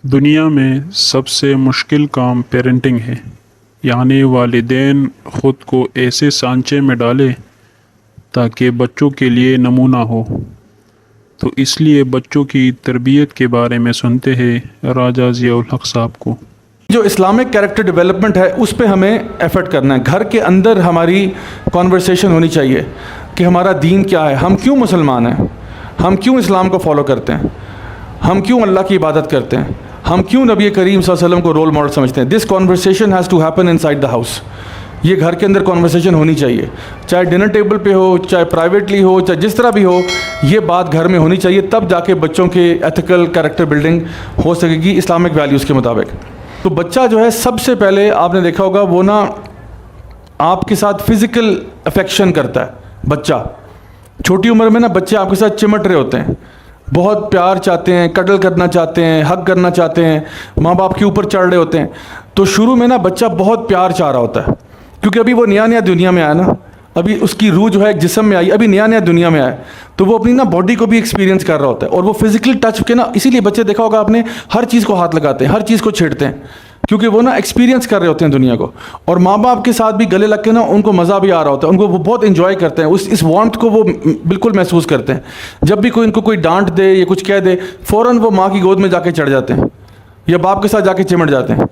دنیا میں سب سے مشکل کام پیرنٹنگ ہے، یعنی والدین خود کو ایسے سانچے میں ڈالے تاکہ بچوں کے لیے نمونہ ہو۔ تو اس لیے بچوں کی تربیت کے بارے میں سنتے ہیں راجہ ضیاء الحق صاحب کو۔ جو اسلامک کیریکٹر ڈیولپمنٹ ہے اس پہ ہمیں ایفرٹ کرنا ہے۔ گھر کے اندر ہماری کانورسیشن ہونی چاہیے کہ ہمارا دین کیا ہے، ہم کیوں مسلمان ہیں، ہم کیوں اسلام کو فالو کرتے ہیں، ہم کیوں اللہ کی عبادت کرتے ہیں، ہم کیوں نبی کریم صلی اللہ علیہ وسلم کو رول ماڈل سمجھتے ہیں۔ This conversation has to happen inside the house. یہ گھر کے اندر کانورسیشن ہونی چاہیے، چاہے ڈنر ٹیبل پہ ہو، چاہے پرائیویٹلی ہو، چاہے جس طرح بھی ہو، یہ بات گھر میں ہونی چاہیے، تب جا کے بچوں کے ایتھیکل کیریکٹر بلڈنگ ہو سکے گی اسلامک ویلیوز کے مطابق۔ تو بچہ جو ہے سب سے پہلے آپ نے دیکھا ہوگا وہ نا آپ کے ساتھ فزیکل افیکشن کرتا ہے۔ بچہ چھوٹی عمر میں نا بچے آپ کے ساتھ چمٹ رہے ہوتے ہیں، بہت پیار چاہتے ہیں، کڈل کرنا چاہتے ہیں، حگ کرنا چاہتے ہیں، ماں باپ کے اوپر چڑھ رہے ہوتے ہیں۔ تو شروع میں نا بچہ بہت پیار چاہ رہا ہوتا ہے، کیونکہ ابھی وہ نیا دنیا میں آیا نا، ابھی اس کی روح جو ہے ایک جسم میں آئی، ابھی نیا دنیا میں آیا، تو وہ اپنی نا باڈی کو بھی ایکسپیرینس کر رہا ہوتا ہے، اور وہ فزیکل ٹچ کے نا، اسی لیے بچے دیکھا ہوگا آپ نے ہر چیز کو ہاتھ لگاتے ہیں، ہر چیز کو چھیڑتے ہیں، کیونکہ وہ نا ایکسپیرینس کر رہے ہوتے ہیں دنیا کو۔ اور ماں باپ کے ساتھ بھی گلے لگ کے نا ان کو مزہ بھی آ رہا ہوتا ہے، ان کو وہ بہت انجوائے کرتے ہیں، اس وارمتھ کو وہ بالکل محسوس کرتے ہیں۔ جب بھی ان کو کوئی ڈانٹ دے یا کچھ کہہ دے، فوراً وہ ماں کی گود میں جا کے چڑھ جاتے ہیں یا باپ کے ساتھ جا کے چمٹ جاتے ہیں،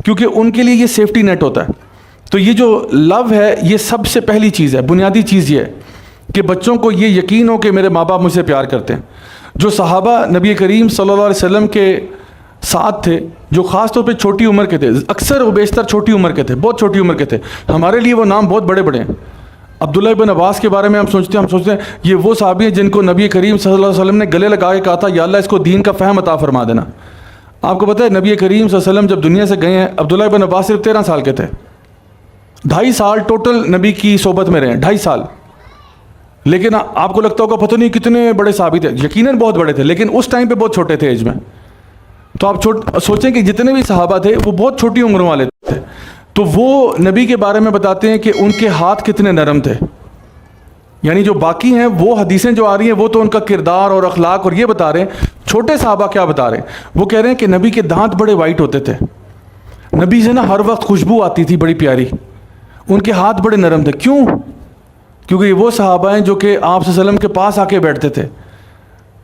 کیونکہ ان کے لیے یہ سیفٹی نیٹ ہوتا ہے۔ تو یہ جو لو ہے، یہ سب سے پہلی چیز ہے، بنیادی چیز یہ ہے کہ بچوں کو یہ یقین ہو کہ میرے ماں باپ مجھ سے پیار کرتے ہیں۔ جو صحابہ نبی کریم صلی اللہ علیہ وسلم کے ساتھ تھے، جو خاص طور پہ چھوٹی عمر کے تھے، اکثر و بیشتر چھوٹی عمر کے تھے، بہت چھوٹی عمر کے تھے، ہمارے لیے وہ نام بہت بڑے بڑے ہیں۔ عبداللہ بن عباس کے بارے میں ہم سوچتے ہیں یہ وہ صحابی ہیں جن کو نبی کریم صلی اللہ علیہ وسلم نے گلے لگا کے کہا تھا، یا اللہ اس کو دین کا فہم عطا فرما دینا۔ آپ کو پتہ ہے نبی کریم صلی اللہ علیہ وسلم جب دنیا سے گئے ہیں، عبداللہ بن عباس صرف 13 سال کے تھے، 2.5 سال ٹوٹل نبی کی صحبت میں رہے ہیں، 2.5 سال۔ لیکن آپ کو لگتا ہوگا پتہ نہیں کتنے بڑے صحابی تھے، یقیناً بہت بڑے تھے، لیکن اس ٹائم پہ بہت چھوٹے تھے ایج میں۔ تو آپ سوچیں کہ جتنے بھی صحابہ تھے وہ بہت چھوٹی عمروں والے تھے، تو وہ نبی کے بارے میں بتاتے ہیں کہ ان کے ہاتھ کتنے نرم تھے۔ یعنی جو باقی ہیں وہ حدیثیں جو آ رہی ہیں وہ تو ان کا کردار اور اخلاق اور یہ بتا رہے ہیں، چھوٹے صحابہ کیا بتا رہے ہیں؟ وہ کہہ رہے ہیں کہ نبی کے دانت بڑے وائٹ ہوتے تھے، نبی سے نا ہر وقت خوشبو آتی تھی بڑی پیاری، ان کے ہاتھ بڑے نرم تھے۔ کیوں؟ کیونکہ یہ وہ صحابہ ہیں جو کہ آپ صلی اللہ علیہ وسلم کے پاس آ کے بیٹھتے تھے،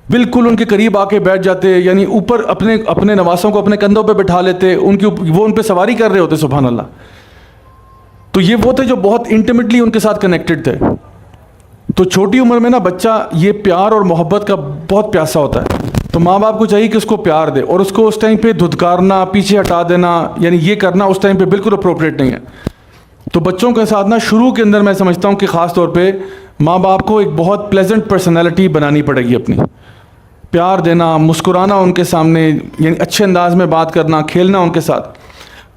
بالکل ان کے قریب آ کے بیٹھ جاتے، یعنی اوپر اپنے نواسوں کو اپنے کندھوں پہ بٹھا لیتے، وہ ان پہ سواری کر رہے ہوتے، سبحان اللہ۔ تو یہ وہ تھے جو بہت انٹیمیٹلی ان کے ساتھ کنیکٹڈ تھے۔ تو چھوٹی عمر میں نا بچہ یہ پیار اور محبت کا بہت پیاسا ہوتا ہے، تو ماں باپ کو چاہیے کہ اس کو پیار دے، اور اس کو اس ٹائم پہ دھتکارنا، پیچھے ہٹا دینا، یعنی یہ کرنا اس ٹائم پہ بالکل اپروپریٹ نہیں ہے۔ تو بچوں کے ساتھ نا شروع کے اندر میں سمجھتا ہوں کہ خاص طور پہ ماں باپ کو ایک بہت پلیزنٹ پرسنالٹی بنانی پڑے گی، اپنی پیار دینا، مسکرانا ان کے سامنے، یعنی اچھے انداز میں بات کرنا، کھیلنا ان کے ساتھ۔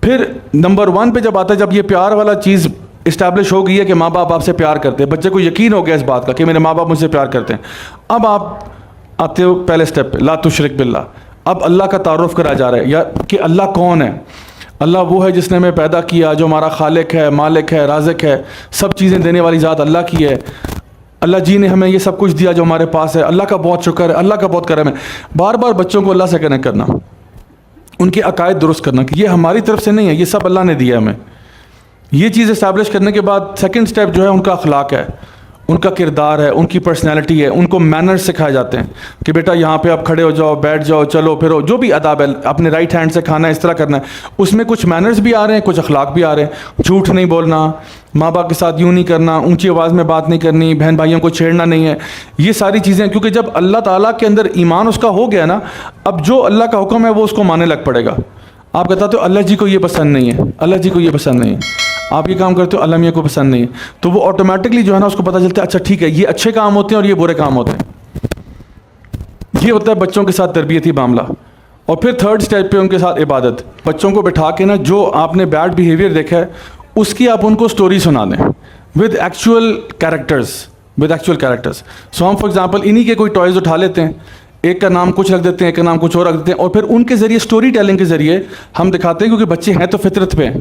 پھر نمبر 1 پہ جب آتا ہے، جب یہ پیار والا چیز اسٹیبلش ہو گئی ہے کہ ماں باپ آپ سے پیار کرتے ہیں، بچے کو یقین ہو گیا اس بات کا کہ میرے ماں باپ مجھ سے پیار کرتے ہیں، اب آپ آتے ہو پہلے سٹیپ پہ، لا تشرک باللہ۔ اب اللہ کا تعارف کرا جا رہا ہے، یا کہ اللہ کون ہے؟ اللہ وہ ہے جس نے ہمیں پیدا کیا، جو ہمارا خالق ہے، مالک ہے، رازق ہے، سب چیزیں دینے والی ذات اللہ کی ہے۔ اللہ جی نے ہمیں یہ سب کچھ دیا جو ہمارے پاس ہے، اللہ کا بہت شکر ہے، اللہ کا بہت کرم ہے۔ بار بار بچوں کو اللہ سے کنیکٹ کرنا، ان کے عقائد درست کرنا کہ یہ ہماری طرف سے نہیں ہے، یہ سب اللہ نے دیا ہمیں۔ یہ چیز اسٹیبلش کرنے کے بعد سیکنڈ سٹیپ جو ہے ان کا اخلاق ہے، ان کا کردار ہے، ان کی پرسنالٹی ہے، ان کو مینرز سکھائے جاتے ہیں کہ بیٹا یہاں پہ آپ کھڑے ہو جاؤ، بیٹھ جاؤ، چلو پھرو، جو بھی آداب ہے، اپنے رائٹ ہینڈ سے کھانا ہے، اس طرح کرنا ہے۔ اس میں کچھ مینرز بھی آ رہے ہیں، کچھ اخلاق بھی آ رہے ہیں، جھوٹ نہیں بولنا، ماں باپ کے ساتھ یوں نہیں کرنا، اونچی آواز میں بات نہیں کرنی، بہن بھائیوں کو چھیڑنا نہیں ہے، یہ ساری چیزیں۔ کیونکہ جب اللہ تعالیٰ کے اندر ایمان اس کا ہو گیا نا، اب جو اللہ کا حکم ہے وہ اس کو ماننے لگ پڑے گا۔ آپ کہتے ہو اللہ جی کو یہ پسند نہیں ہے، اللہ جی کو یہ پسند نہیں ہے، آپ یہ کام کرتے ہو اللہ میاں کو پسند نہیں ہے، تو وہ آٹومیٹکلی جو ہے نا اس کو پتہ چلتا ہے اچھا ٹھیک ہے، یہ اچھے کام ہوتے ہیں اور یہ برے کام ہوتے ہیں۔ یہ ہوتا ہے بچوں کے ساتھ تربیتی معاملہ۔ اور پھر 3rd سٹیپ پہ ان کے ساتھ عبادت، بچوں کو بٹھا کے نا جو آپ نے بیڈ بیہیویئر دیکھا ہے اس کی آپ ان کو سٹوری سنا دیں ود ایکچوئل کیریکٹرز۔ سو ہم فار ایگزامپل انہی کے کوئی ٹوائز اٹھا لیتے ہیں، ایک کا نام کچھ رکھ دیتے ہیں، ایک کا نام کچھ اور رکھ دیتے ہیں، اور پھر ان کے ذریعے سٹوری ٹیلنگ کے ذریعے ہم دکھاتے ہیں، کیونکہ بچے ہیں تو فطرت پہ ہیں،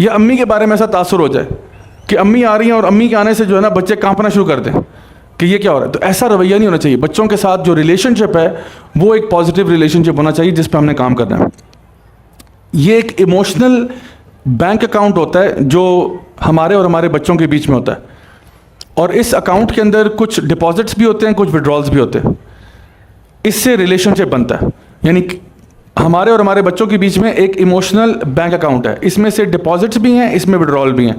یا امی کے بارے میں ایسا تاثر ہو جائے کہ امی آ رہی ہیں اور امی کے آنے سے جو ہے نا بچے کانپنا شروع کر دیں کہ یہ کیا ہو رہا ہے. تو ایسا رویہ نہیں ہونا چاہیے. بچوں کے ساتھ جو ریلیشن شپ ہے وہ ایک پازیٹیو ریلیشن شپ ہونا چاہیے جس پہ ہم نے کام کرنا ہے. یہ ایک ایموشنل بینک اکاؤنٹ ہوتا ہے جو ہمارے اور ہمارے بچوں کے بیچ میں ہوتا ہے, اور اس اکاؤنٹ کے اندر کچھ ڈپازٹس بھی ہوتے ہیں, کچھ وڈرالز بھی ہوتے ہیں. اس سے ریلیشن شپ بنتا ہے. یعنی ہمارے اور ہمارے بچوں کے بیچ میں ایک ایموشنل بینک اکاؤنٹ ہے. اس میں سے ڈپازٹس بھی ہیں, اس میں وڈرال بھی ہیں.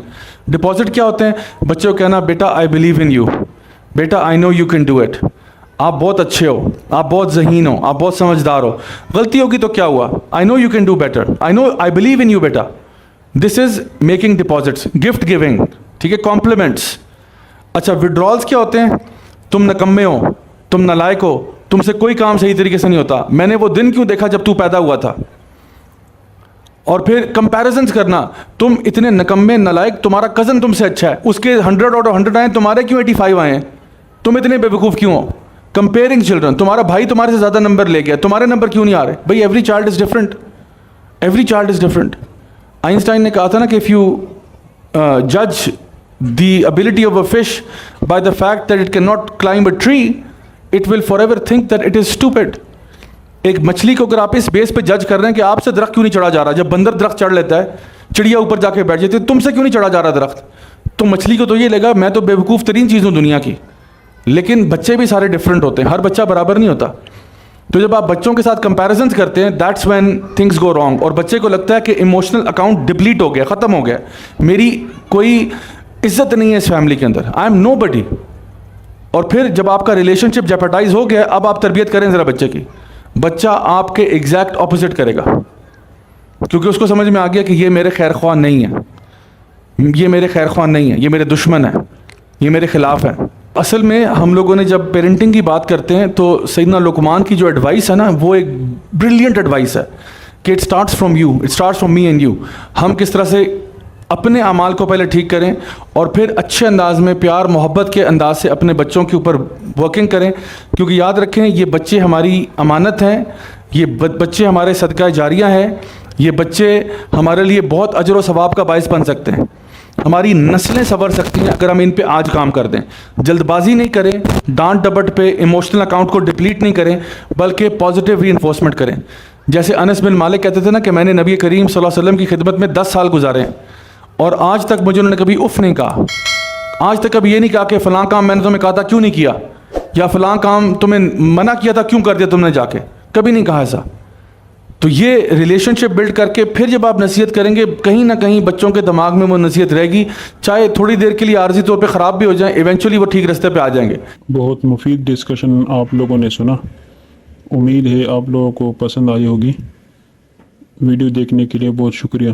ڈپازٹ کیا ہوتے ہیں؟ بچوں کو کہنا بیٹا آئی بلیو ان یو, بیٹا I know you can do it, آپ بہت اچھے ہو, آپ بہت ذہین ہو, آپ بہت سمجھدار ہو, غلطی ہوگی تو کیا ہوا, I know you can do better, I believe in you بیٹا. This is making deposits. Gift giving, ٹھیک ہے, کمپلیمنٹس. اچھا وڈرالس کیا ہوتے ہیں؟ تم نکمے ہو, تم نالائق ہو, تم سے کوئی کام صحیح طریقے سے نہیں ہوتا, میں نے وہ دن کیوں دیکھا جب تو پیدا ہوا تھا. اور پھر کمپیریزنس کرنا, تم اتنے نکمے نالائق, تمہارا کزن تم سے اچھا ہے, اس کے 100 آؤٹ آف 100 آئے, تمہارے کیوں 85 آئے ہیں, تم اتنے بے وقوف کیوں ہو. کمپیئرنگ چلڈرن, تمہارا بھائی تمہارے سے زیادہ نمبر لے گیا, تمہارے نمبر کیوں نہیں آ رہے. بھائی every child is different, every child is different. Einstein نے کہا تھا نا کہ اف یو جج the ability of a fish by the fact that it can not climb a tree, it will for ever think that it is stupid. ایک مچھلی کو اگر آپ اس بیس پہ جج کر رہے ہیں کہ آپ سے درخت کیوں نہیں چڑھا جا رہا, جب بندر درخت چڑھ لیتا ہے, چڑیا اوپر جا کے بیٹھ جاتی ہے, تم سے کیوں نہیں چڑھا جا رہا درخت, تو مچھلی کو تو یہ لگا میں تو بے وقوف ترین چیز ہوں دنیا کی. لیکن بچے بھی سارے ڈفرینٹ ہوتے ہیں, ہر بچہ برابر نہیں ہوتا. تو جب آپ بچوں کے ساتھ کمپیریزنس کرتے ہیں, that's when things go wrong. اور بچے کو لگتا ہے کہ ایموشنل اکاؤنٹ ڈپلیٹ ہو گیا, ختم ہو گیا, میری کوئی عزت نہیں ہے اس فیملی کے اندر, آئی ایم نو بڈی. اور پھر جب آپ کا ریلیشن شپ جیپرڈائز ہو گیا, اب آپ تربیت کریں ذرا بچے کی, بچہ آپ کے ایگزیکٹ اپوزٹ کرے گا, کیونکہ اس کو سمجھ میں آ گیا کہ یہ میرے خیر خواہ نہیں ہے, یہ میرے خیر خواہ نہیں ہے, یہ میرے دشمن ہے, یہ میرے خلاف ہے. اصل میں ہم لوگوں نے جب پیرنٹنگ کی بات کرتے ہیں تو سیدنا لقمان کی جو ایڈوائس ہے نا, وہ ایک بریلینٹ ایڈوائس ہے کہ it starts from you, it starts from me and you. ہم کس طرح سے اپنے اعمال کو پہلے ٹھیک کریں اور پھر اچھے انداز میں پیار محبت کے انداز سے اپنے بچوں کے اوپر ورکنگ کریں. کیونکہ یاد رکھیں یہ بچے ہماری امانت ہیں, یہ بچے ہمارے صدقہ جاریہ ہیں, یہ بچے ہمارے لیے بہت اجر و ثواب کا باعث بن سکتے ہیں. ہماری نسلیں سنور سکتی ہیں اگر ہم ان پہ آج کام کر دیں. جلد بازی نہیں کریں, ڈانٹ ڈپٹ پہ ایموشنل اکاؤنٹ کو ڈپلیٹ نہیں کریں, بلکہ پازیٹیو ری انفورسمنٹ کریں. جیسے انس بن مالک کہتے تھے نا کہ میں نے نبی کریم صلی اللہ علیہ وسلم کی خدمت میں 10 سال گزارے ہیں اور آج تک مجھے انہوں نے کبھی اف نہیں کہا. آج تک کبھی یہ نہیں کہا کہ فلاں کام میں نے تمہیں کہا تھا کیوں نہیں کیا, یا فلاں کام تمہیں منع کیا تھا کیوں کر دیا تم نے جا کے, کبھی نہیں کہا ایسا. تو یہ ریلیشن شپ بلڈ کر کے پھر جب آپ نصیحت کریں گے, کہیں نہ کہیں بچوں کے دماغ میں وہ نصیحت رہے گی, چاہے تھوڑی دیر کے لیے عارضی طور پہ خراب بھی ہو جائیں, ایونچولی وہ ٹھیک راستے پہ آ جائیں گے. بہت مفید ڈسکشن آپ لوگوں نے سنا, امید ہے آپ لوگوں کو پسند آئی ہوگی. ویڈیو دیکھنے کے لیے بہت شکریہ.